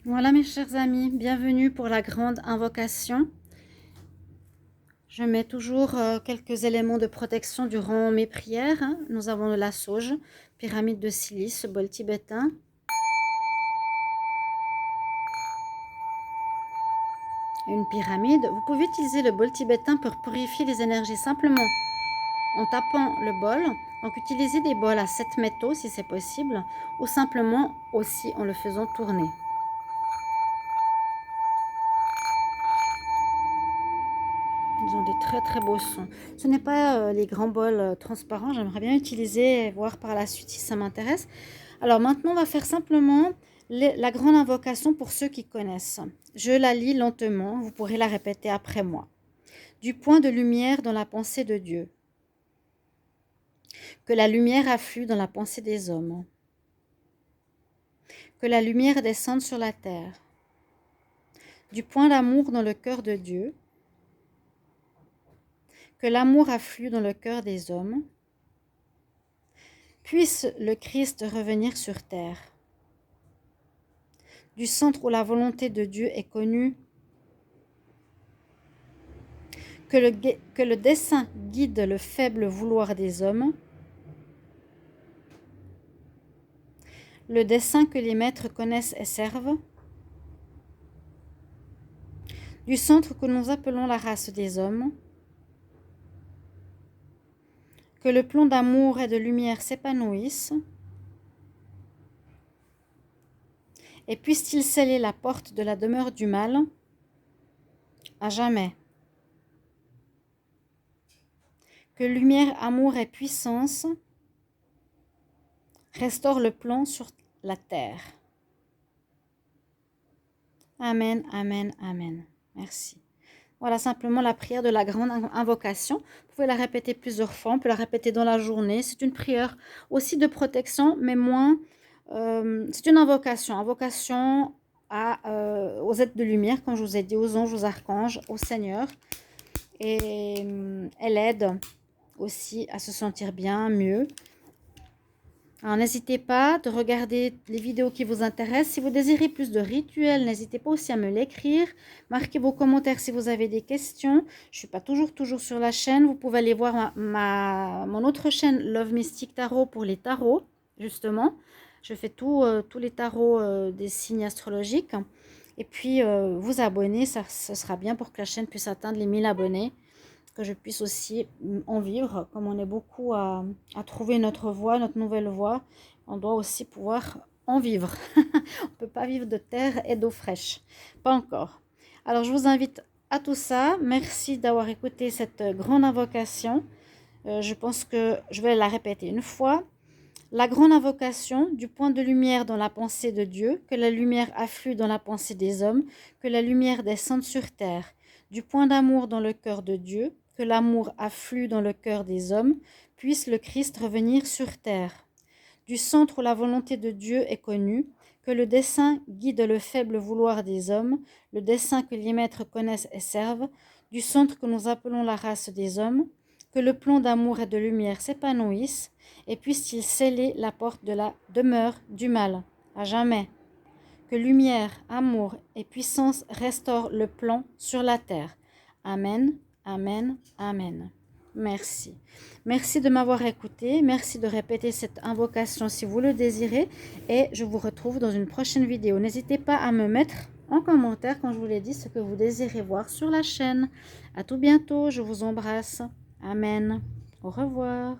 Voilà mes chers amis, bienvenue pour la grande invocation. Je mets toujours quelques éléments de protection durant mes prières. Nous avons de la sauge, pyramide de silice, bol tibétain. Une pyramide. Vous pouvez utiliser le bol tibétain pour purifier les énergies simplement en tapant le bol. Donc utilisez des bols à 7 métaux si c'est possible, ou simplement aussi en le faisant tourner. Ils ont des très très beaux sons. Ce n'est pas les grands bols transparents. J'aimerais bien utiliser et voir par la suite si ça m'intéresse. Alors maintenant, on va faire simplement la grande invocation pour ceux qui connaissent. Je la lis lentement. Vous pourrez la répéter après moi. Du point de lumière dans la pensée de Dieu. Que la lumière afflue dans la pensée des hommes. Que la lumière descende sur la terre. Du point d'amour dans le cœur de Dieu. Que l'amour afflue dans le cœur des hommes. Puisse le Christ revenir sur terre. Du centre où la volonté de Dieu est connue. Que le dessein guide le faible vouloir des hommes. Le dessein que les maîtres connaissent et servent. Du centre que nous appelons la race des hommes. Que le plan d'amour et de lumière s'épanouisse. Et puisse-t-il sceller la porte de la demeure du mal à jamais. Que lumière, amour et puissance restaurent le plan sur la terre. Amen, amen, amen. Merci. Voilà simplement la prière de la grande invocation. Vous pouvez la répéter plusieurs fois, on peut la répéter dans la journée. C'est une prière aussi de protection, mais moins... c'est une invocation. Invocation aux êtres de lumière, comme je vous ai dit, aux anges, aux archanges, au Seigneur. Et elle aide aussi à se sentir bien, mieux. Alors n'hésitez pas de regarder les vidéos qui vous intéressent. Si vous désirez plus de rituels, n'hésitez pas aussi à me l'écrire. Marquez vos commentaires si vous avez des questions. Je ne suis pas toujours sur la chaîne. Vous pouvez aller voir mon autre chaîne Love Mystic Tarot pour les tarots, justement. Je fais tous les tarots des signes astrologiques. Et puis vous abonner, ce sera bien pour que la chaîne puisse atteindre les 1000 abonnés. Que je puisse aussi en vivre, comme on est beaucoup à trouver notre voie, notre nouvelle voie, on doit aussi pouvoir en vivre. On ne peut pas vivre de terre et d'eau fraîche, pas encore. Alors je vous invite à tout ça. Merci d'avoir écouté cette grande invocation. Je pense que je vais la répéter une fois. La grande invocation du point de lumière dans la pensée de Dieu, que la lumière afflue dans la pensée des hommes, que la lumière descende sur terre, du point d'amour dans le cœur de Dieu, que l'amour afflue dans le cœur des hommes, puisse le Christ revenir sur terre. Du centre où la volonté de Dieu est connue, que le dessein guide le faible vouloir des hommes, le dessein que les maîtres connaissent et servent, du centre que nous appelons la race des hommes, que le plan d'amour et de lumière s'épanouisse, et puisse-t-il sceller la porte de la demeure du mal, à jamais. Que lumière, amour et puissance restaurent le plan sur la terre. Amen, amen, amen. Merci. Merci de m'avoir écouté. Merci de répéter cette invocation si vous le désirez. Et je vous retrouve dans une prochaine vidéo. N'hésitez pas à me mettre en commentaire, quand je vous l'ai dit, ce que vous désirez voir sur la chaîne. À tout bientôt. Je vous embrasse. Amen. Au revoir.